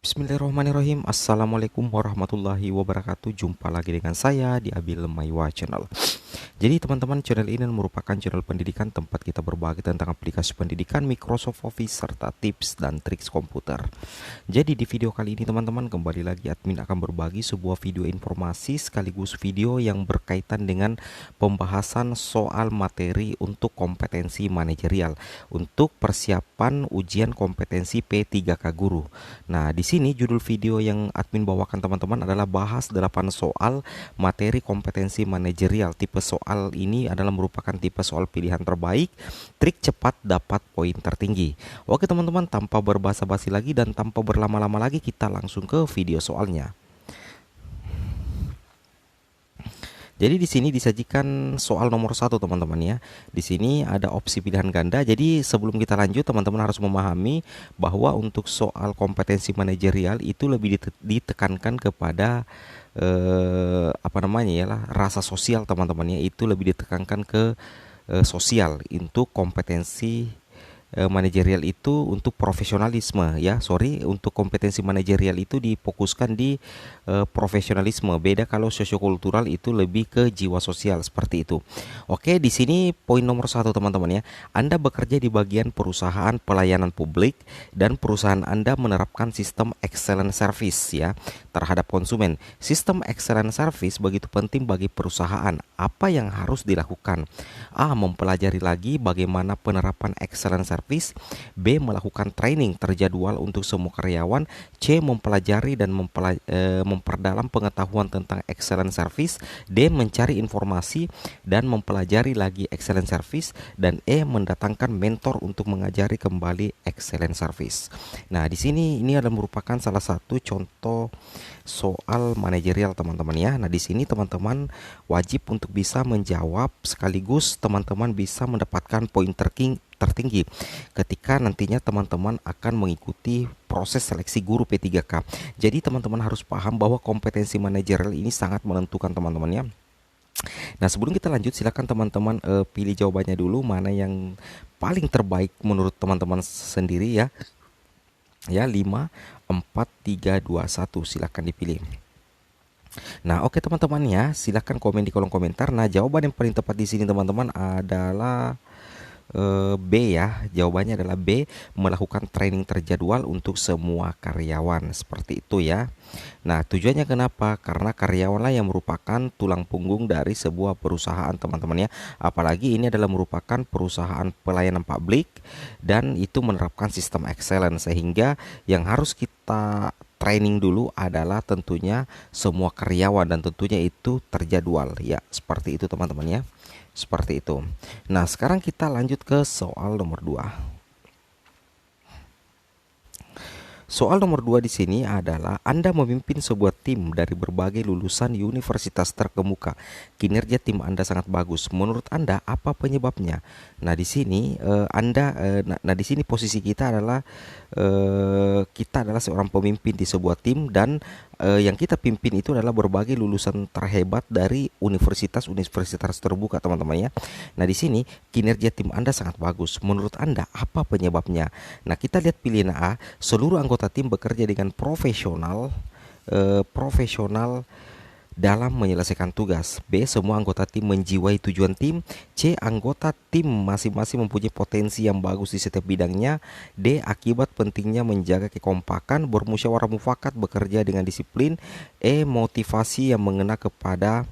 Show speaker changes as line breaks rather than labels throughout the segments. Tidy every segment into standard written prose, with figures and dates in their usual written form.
Bismillahirrahmanirrahim. Assalamualaikum warahmatullahi wabarakatuh. Jumpa lagi dengan saya di Abil Maiwa Channel. Jadi teman-teman, channel ini merupakan channel pendidikan tempat kita berbagi tentang aplikasi pendidikan, Microsoft Office, serta tips dan trik komputer. Jadi di video kali ini teman-teman, kembali lagi admin akan berbagi sebuah video informasi sekaligus video yang berkaitan dengan pembahasan soal materi untuk kompetensi manajerial untuk persiapan ujian kompetensi P3K Guru. Nah, di sini judul video yang admin bawakan teman-teman adalah bahas 8 soal materi kompetensi manajerial. Tipe soal ini adalah merupakan tipe soal pilihan terbaik, trik cepat dapat poin tertinggi. Oke teman-teman, tanpa berbasa-basi lagi dan tanpa berlama-lama lagi, kita langsung ke video soalnya. Jadi di sini disajikan soal nomor 1 teman-teman ya. Di sini ada opsi pilihan ganda. Jadi sebelum kita lanjut, teman-teman harus memahami bahwa untuk soal kompetensi manajerial itu lebih ditekankan kepada rasa sosial teman-teman ya. Itu lebih ditekankan ke sosial untuk kompetensi manajerial itu untuk profesionalisme ya. Untuk kompetensi manajerial itu difokuskan di profesionalisme. Beda kalau sosiokultural itu lebih ke jiwa sosial seperti itu. Oke, di sini poin nomor 1 teman-teman ya. Anda bekerja di bagian perusahaan pelayanan publik dan perusahaan Anda menerapkan sistem excellent service ya terhadap konsumen. Sistem excellent service begitu penting bagi perusahaan. Apa yang harus dilakukan? A. Mempelajari lagi bagaimana penerapan excellent service. B. Melakukan training terjadwal untuk semua karyawan. C. Mempelajari dan memperdalam pengetahuan tentang excellent service. D. Mencari informasi dan mempelajari lagi excellent service. Dan E. Mendatangkan mentor untuk mengajari kembali excellent service. Nah, di sini ini adalah merupakan salah satu contoh soal manajerial teman-teman ya. Nah, di sini teman-teman wajib untuk bisa menjawab sekaligus teman-teman bisa mendapatkan poin tertinggi ketika nantinya teman-teman akan mengikuti proses seleksi guru P3K. Jadi teman-teman harus paham bahwa kompetensi manajerial ini sangat menentukan teman-teman ya. Nah, sebelum kita lanjut, silakan teman-teman pilih jawabannya dulu, mana yang paling terbaik menurut teman-teman sendiri ya. Ya, 5 4 3 2 1 silakan dipilih. Nah, oke teman-teman ya, silakan komen di kolom komentar. Nah, jawaban yang paling tepat di sini teman-teman adalah B ya. Jawabannya adalah B, melakukan training terjadwal untuk semua karyawan. Seperti itu ya. Nah, tujuannya kenapa? Karena karyawanlah yang merupakan tulang punggung dari sebuah perusahaan teman-teman ya. Apalagi ini adalah merupakan perusahaan pelayanan publik dan itu menerapkan sistem excellent, sehingga yang harus kita training dulu adalah tentunya semua karyawan dan tentunya itu terjadwal ya. Seperti itu teman-teman ya. Seperti itu. Nah, sekarang kita lanjut ke soal nomor 2. Soal nomor 2 di sini adalah Anda memimpin sebuah tim dari berbagai lulusan universitas terkemuka. Kinerja tim Anda sangat bagus. Menurut Anda apa penyebabnya? Nah, di sini di sini posisi kita adalah kita adalah seorang pemimpin di sebuah tim dan yang kita pimpin itu adalah berbagai lulusan terhebat dari universitas terbuka teman-teman ya. Nah, di sini kinerja tim Anda sangat bagus. Menurut Anda apa penyebabnya? Nah, kita lihat pilihan A, seluruh anggota tim bekerja dengan profesional dalam menyelesaikan tugas. B. Semua anggota tim menjiwai tujuan tim. C. Anggota tim masing-masing mempunyai potensi yang bagus di setiap bidangnya. D. Akibat pentingnya menjaga kekompakan, bermusyawarah mufakat, bekerja dengan disiplin. E. Motivasi yang mengena kepada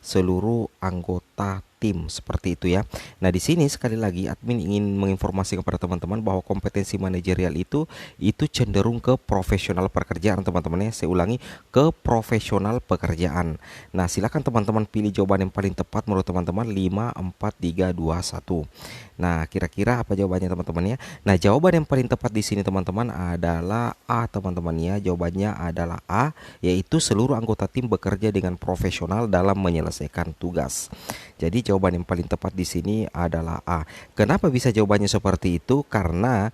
seluruh anggota tim. Seperti itu ya. Nah, di sini sekali lagi admin ingin menginformasikan kepada teman-teman bahwa kompetensi manajerial itu cenderung ke profesional pekerjaan teman-teman ya. Saya ulangi, ke profesional pekerjaan. Nah, silakan teman-teman pilih jawaban yang paling tepat menurut teman-teman. 5 4 3 2 1. Nah, kira-kira apa jawabannya teman-teman ya? Nah, jawaban yang paling tepat di sini teman-teman adalah A teman-teman ya. Jawabannya adalah A, yaitu seluruh anggota tim bekerja dengan profesional dalam menyelesaikan tugas. Jadi jawaban yang paling tepat di sini adalah A. Kenapa bisa jawabannya seperti itu? Karena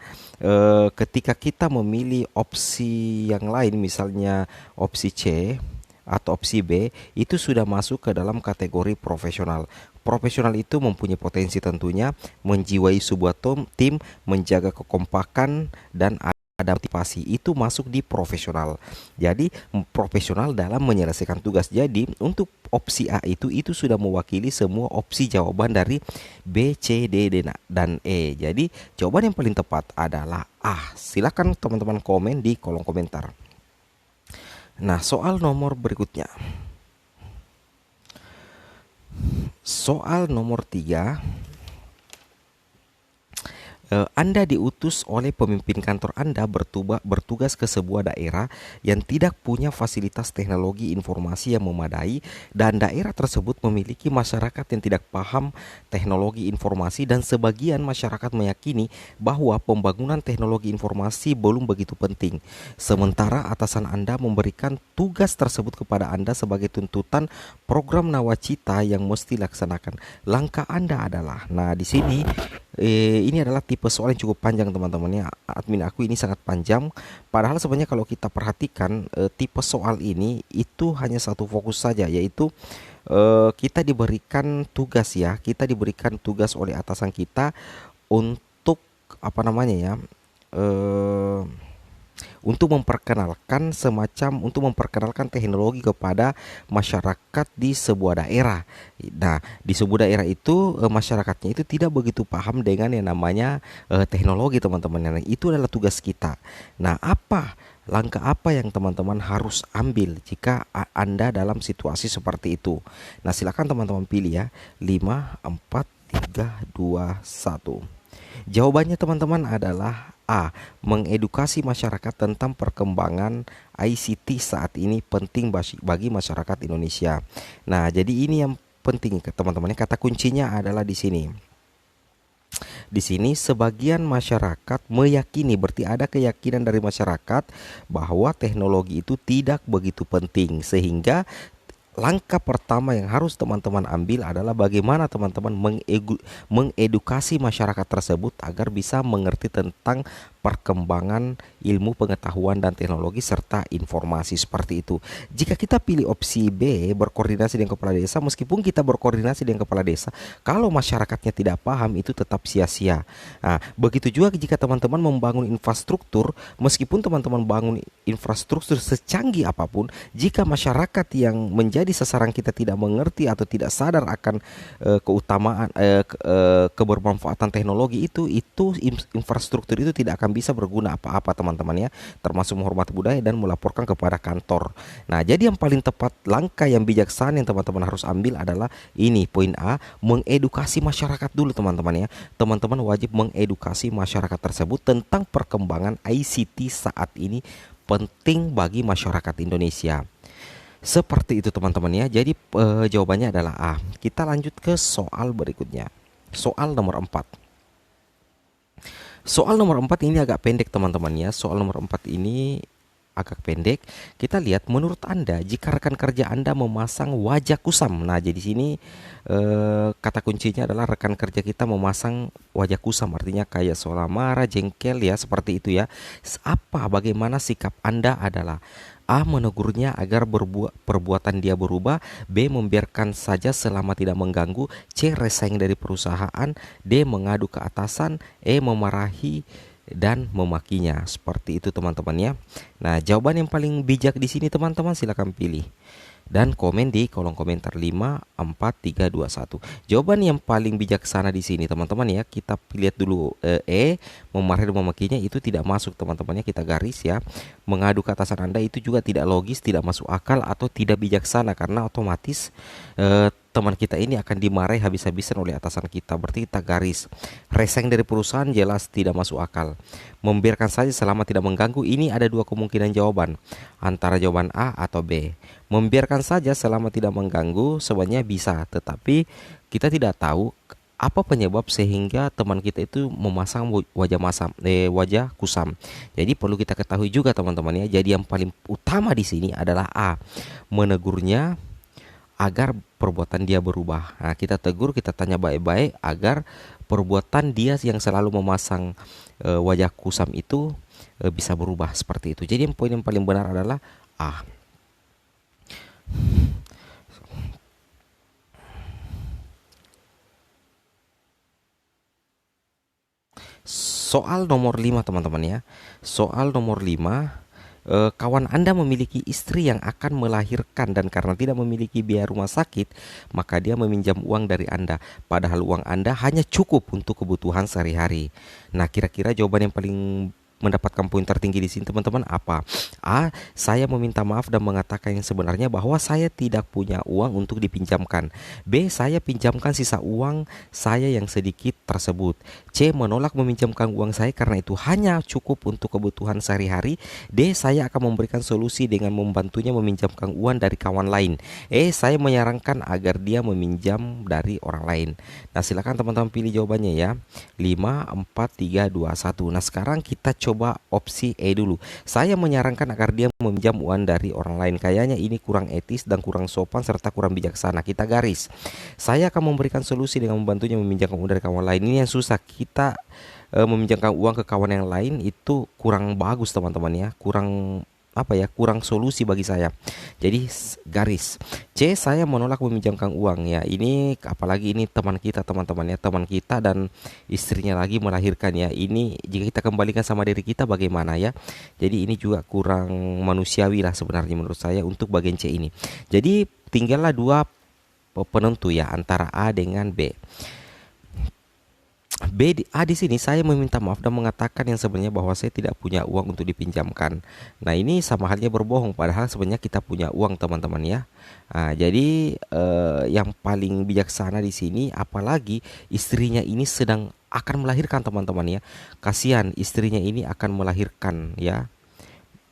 ketika kita memilih opsi yang lain, misalnya opsi C atau opsi B, itu sudah masuk ke dalam kategori profesional. Profesional itu mempunyai potensi tentunya menjiwai sebuah tim, menjaga kekompakan dan ada motivasi itu masuk di profesional. Jadi profesional dalam menyelesaikan tugas. Jadi untuk opsi A itu sudah mewakili semua opsi jawaban dari B, C, D, dan E. Jadi jawaban yang paling tepat adalah A. Silakan teman-teman komen di kolom komentar. Nah, soal nomor berikutnya. Soal nomor 3. Anda diutus oleh pemimpin kantor Anda bertugas ke sebuah daerah yang tidak punya fasilitas teknologi informasi yang memadai, dan daerah tersebut memiliki masyarakat yang tidak paham teknologi informasi, dan sebagian masyarakat meyakini bahwa pembangunan teknologi informasi belum begitu penting. Sementara atasan Anda memberikan tugas tersebut kepada Anda sebagai tuntutan program nawacita yang mesti laksanakan. Langkah Anda adalah, nah di sini ini adalah tipe soal yang cukup panjang teman-teman ya. Admin aku ini sangat panjang. Padahal sebenarnya kalau kita perhatikan tipe soal ini itu hanya satu fokus saja, yaitu kita diberikan tugas ya. Kita diberikan tugas oleh atasan kita untuk apa namanya ya? eh untuk memperkenalkan teknologi kepada masyarakat di sebuah daerah. Nah, di sebuah daerah itu masyarakatnya itu tidak begitu paham dengan yang namanya teknologi, teman-teman. Nah, itu adalah tugas kita. Nah, langkah apa yang teman-teman harus ambil jika Anda dalam situasi seperti itu? Nah, silakan teman-teman pilih ya. 5, 4, 3, 2, 1. Jawabannya teman-teman adalah A. Mengedukasi masyarakat tentang perkembangan ICT saat ini penting bagi masyarakat Indonesia. Nah, jadi ini yang penting teman-teman. Kata kuncinya adalah di sini. Di sini sebagian masyarakat meyakini, berarti ada keyakinan dari masyarakat bahwa teknologi itu tidak begitu penting, sehingga langkah pertama yang harus teman-teman ambil adalah bagaimana teman-teman mengedukasi masyarakat tersebut agar bisa mengerti tentang perkembangan ilmu pengetahuan dan teknologi serta informasi, seperti itu. Jika kita pilih opsi B, berkoordinasi dengan kepala desa, meskipun kita berkoordinasi dengan kepala desa, kalau masyarakatnya tidak paham itu tetap sia-sia. Nah, begitu juga jika teman-teman membangun infrastruktur, meskipun teman-teman bangun infrastruktur secanggih apapun, jika masyarakat yang menjadi sasaran kita tidak mengerti atau tidak sadar akan keutamaan kebermanfaatan teknologi itu infrastruktur itu tidak akan bisa berguna apa-apa teman-teman ya, termasuk menghormati budaya dan melaporkan kepada kantor. Nah, jadi yang paling tepat, langkah yang bijaksana yang teman-teman harus ambil adalah ini, poin A, mengedukasi masyarakat dulu teman-teman ya. Teman-teman wajib mengedukasi masyarakat tersebut tentang perkembangan ICT saat ini penting bagi masyarakat Indonesia. Seperti itu teman-teman ya. Jadi jawabannya adalah A. Kita lanjut ke soal berikutnya. Soal nomor 4. Soal nomor 4 ini agak pendek teman-teman ya. Soal nomor 4 ini agak pendek. Kita lihat, menurut Anda jika rekan kerja Anda memasang wajah kusam. Nah, jadi sini kata kuncinya adalah rekan kerja kita memasang wajah kusam, artinya kayak seolah marah, jengkel ya, seperti itu ya. Bagaimana sikap Anda adalah A. Menegurnya agar perbuatan dia berubah. B. Membiarkan saja selama tidak mengganggu. C. Resign dari perusahaan. D. Mengadu ke atasan. E. Memarahi dan memakinya. Seperti itu teman-teman ya. Nah, jawaban yang paling bijak di sini teman-teman silakan pilih dan komen di kolom komentar. 5, 4, 3, 2, 1. Jawaban yang paling bijaksana di sini teman-teman ya. Kita lihat dulu E. Memarahi dan memakinya itu tidak masuk teman-teman ya. Kita garis ya. Mengadu ke atasan Anda itu juga tidak logis, tidak masuk akal atau tidak bijaksana, karena otomatis teman kita ini akan dimarahi habis-habisan oleh atasan kita. Berarti kita garis. Resign dari perusahaan jelas tidak masuk akal. Membiarkan saja selama tidak mengganggu, ini ada dua kemungkinan jawaban, antara jawaban A atau B. Membiarkan saja selama tidak mengganggu sebenarnya bisa, tetapi kita tidak tahu apa penyebab sehingga teman kita itu memasang wajah kusam. Jadi perlu kita ketahui juga teman-teman ya. Jadi yang paling utama di sini adalah A. Menegurnya agar perbuatan dia berubah. Nah, kita tegur, kita tanya baik-baik agar perbuatan dia yang selalu memasang wajah kusam itu bisa berubah, seperti itu. Jadi poin yang paling benar adalah A. Soal nomor 5 teman-teman ya. Soal nomor 5, kawan Anda memiliki istri yang akan melahirkan dan karena tidak memiliki biaya rumah sakit, maka dia meminjam uang dari Anda. Padahal uang Anda hanya cukup untuk kebutuhan sehari-hari. Nah, kira-kira jawaban yang paling mendapatkan poin tertinggi di sini teman-teman apa? A. Saya meminta maaf dan mengatakan yang sebenarnya bahwa saya tidak punya uang untuk dipinjamkan. B. Saya pinjamkan sisa uang saya yang sedikit tersebut. C. Menolak meminjamkan uang saya karena itu hanya cukup untuk kebutuhan sehari-hari. D. Saya akan memberikan solusi dengan membantunya meminjamkan uang dari kawan lain. E. Saya menyarankan agar dia meminjam dari orang lain. Nah, silakan teman-teman pilih jawabannya ya. 5, 4, 3, 2, 1. Nah, sekarang kita coba opsi E dulu. Saya menyarankan agar dia meminjam uang dari orang lain. Kayaknya ini kurang etis dan kurang sopan serta kurang bijaksana. Kita garis. Saya akan memberikan solusi dengan membantunya meminjamkan uang dari kawan lain. Ini yang susah. Kita meminjamkan uang ke kawan yang lain itu kurang bagus teman-teman ya. Kurang solusi bagi saya. Jadi garis. C. Saya menolak meminjamkan uang ya. Ini apalagi ini teman kita teman-teman ya, teman kita dan istrinya lagi melahirkan ya. Ini jika kita kembalikan sama diri kita bagaimana ya. Jadi ini juga kurang manusiawi lah sebenarnya menurut saya untuk bagian C ini. Jadi tinggallah dua penentu ya antara A dengan B. A di sini saya meminta maaf dan mengatakan yang sebenarnya bahwa saya tidak punya uang untuk dipinjamkan. Nah, ini sama halnya berbohong padahal sebenarnya kita punya uang teman-teman ya. Nah, jadi yang paling bijaksana di sini apalagi istrinya ini sedang akan melahirkan teman-teman ya. Kasihan istrinya ini akan melahirkan ya.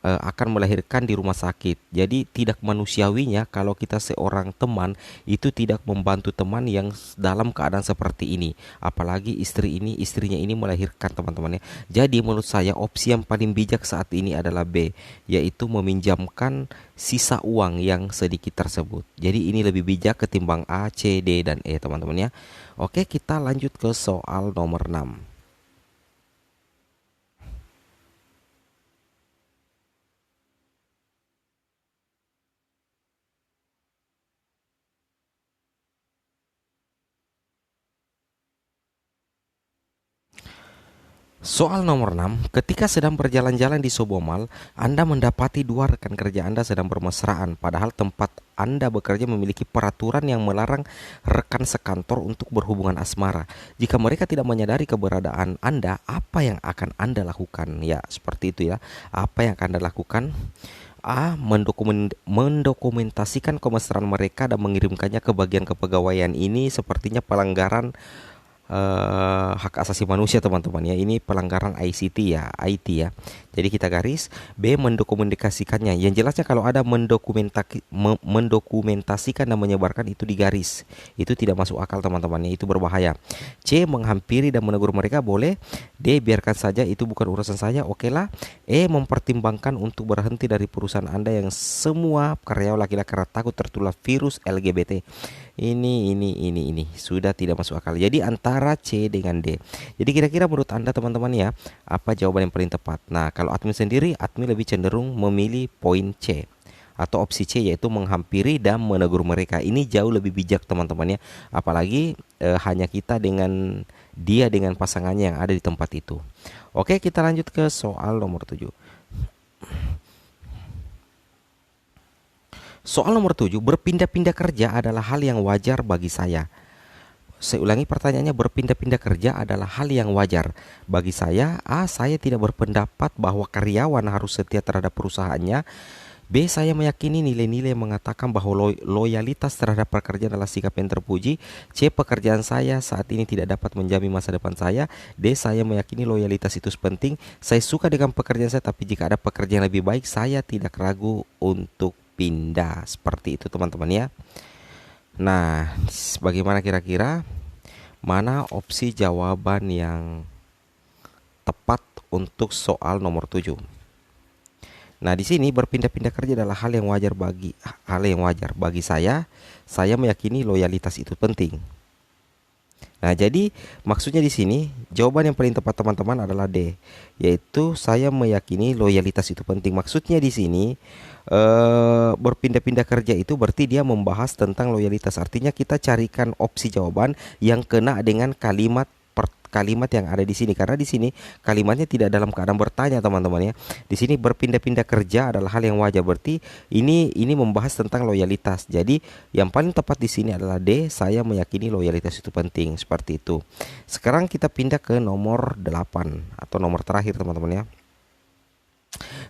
Akan melahirkan di rumah sakit. Jadi tidak manusiawinya kalau kita seorang teman itu tidak membantu teman yang dalam keadaan seperti ini. Apalagi istrinya ini melahirkan teman-teman ya. Jadi menurut saya opsi yang paling bijak saat ini adalah B, yaitu meminjamkan sisa uang yang sedikit tersebut. Jadi ini lebih bijak ketimbang A, C, D, dan E teman-teman ya. Oke, kita lanjut ke soal nomor 6. Soal nomor 6, ketika sedang berjalan-jalan di sebuah mall, Anda mendapati dua rekan kerja Anda sedang bermesraan, padahal tempat Anda bekerja memiliki peraturan yang melarang rekan sekantor untuk berhubungan asmara. Jika mereka tidak menyadari keberadaan Anda, apa yang akan Anda lakukan? Ya, seperti itu ya. Apa yang akan Anda lakukan? A. Mendokumentasikan kemesraan mereka dan mengirimkannya ke bagian kepegawaian. Ini sepertinya pelanggaran hak asasi manusia teman-teman ya. Ini pelanggaran ICT ya, IT ya. Jadi kita garis. B. Mendokumentasikannya. Yang jelasnya kalau ada mendokumentasikan dan menyebarkan itu digaris. Itu tidak masuk akal teman-teman ya, itu berbahaya. C. Menghampiri dan menegur mereka boleh. D. Biarkan saja, itu bukan urusan saya. Oke lah. E. Mempertimbangkan untuk berhenti dari perusahaan Anda yang semua karyawan laki-laki karena takut tertular virus LGBT. Ini sudah tidak masuk akal. Jadi antara C dengan D. Jadi kira-kira menurut Anda teman-teman ya, apa jawaban yang paling tepat? Nah, kalau admin sendiri, admin lebih cenderung memilih poin C atau opsi C, yaitu menghampiri dan menegur mereka. Ini jauh lebih bijak teman-teman ya. Apalagi hanya kita dengan dia dengan pasangannya yang ada di tempat itu. Oke, kita lanjut ke soal nomor 7. Soal nomor 7, berpindah-pindah kerja adalah hal yang wajar bagi saya. Saya ulangi pertanyaannya, berpindah-pindah kerja adalah hal yang wajar bagi saya. A. Saya tidak berpendapat bahwa karyawan harus setia terhadap perusahaannya. B. Saya meyakini nilai-nilai yang mengatakan bahwa loyalitas terhadap pekerjaan adalah sikap yang terpuji. C. Pekerjaan saya saat ini tidak dapat menjamin masa depan saya. D. Saya meyakini loyalitas itu penting. Saya suka dengan pekerjaan saya, tapi jika ada pekerjaan yang lebih baik, saya tidak ragu untuk pindah. Seperti itu teman-teman ya. Nah, bagaimana kira-kira mana opsi jawaban yang tepat untuk soal nomor 7? Nah, di sini berpindah-pindah kerja adalah hal yang wajar bagi saya. Saya meyakini loyalitas itu penting. Nah, jadi maksudnya di sini jawaban yang paling tepat teman-teman adalah D, yaitu saya meyakini loyalitas itu penting. Maksudnya di sini berpindah-pindah kerja itu berarti dia membahas tentang loyalitas. Artinya kita carikan opsi jawaban yang kena dengan kalimat yang ada di sini, karena di sini kalimatnya tidak dalam keadaan bertanya teman-teman ya. Di sini berpindah-pindah kerja adalah hal yang wajar. Berarti ini membahas tentang loyalitas. Jadi yang paling tepat di sini adalah D, saya meyakini loyalitas itu penting, seperti itu. Sekarang kita pindah ke nomor 8 atau nomor terakhir teman-teman ya.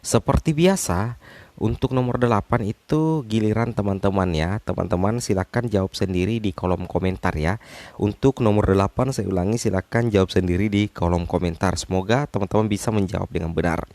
Seperti biasa, untuk nomor 8 itu giliran teman-teman ya. Teman-teman silakan jawab sendiri di kolom komentar ya. Untuk nomor 8 saya ulangi, silakan jawab sendiri di kolom komentar. Semoga teman-teman bisa menjawab dengan benar.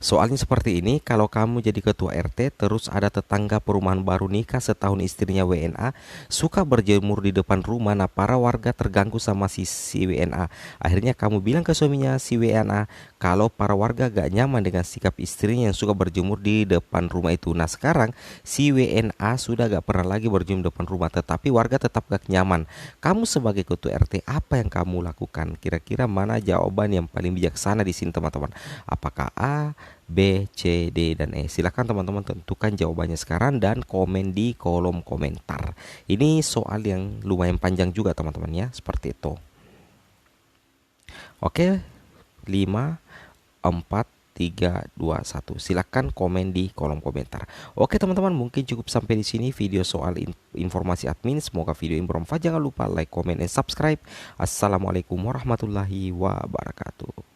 Soalnya seperti ini, kalau kamu jadi ketua RT, terus ada tetangga perumahan baru nikah setahun istrinya WNA, suka berjemur di depan rumah, nah para warga terganggu sama si WNA. Akhirnya kamu bilang ke suaminya si WNA, kalau para warga gak nyaman dengan sikap istrinya yang suka berjemur di depan rumah itu. Nah sekarang si WNA sudah gak pernah lagi berjemur di depan rumah, tetapi warga tetap gak nyaman. Kamu sebagai ketua RT, apa yang kamu lakukan? Kira-kira mana jawaban yang paling bijaksana di sini teman-teman? Apakah A, B, C, D, dan E? Silahkan teman-teman tentukan jawabannya sekarang dan komen di kolom komentar. Ini soal yang lumayan panjang juga teman-teman ya, seperti itu. Oke, 5, 4, 3, 2, 1. Silahkan komen di kolom komentar. Oke teman-teman, mungkin cukup sampai di sini video soal informasi admin. Semoga video ini bermanfaat. Jangan lupa like, comment, dan subscribe. Assalamualaikum warahmatullahi wabarakatuh.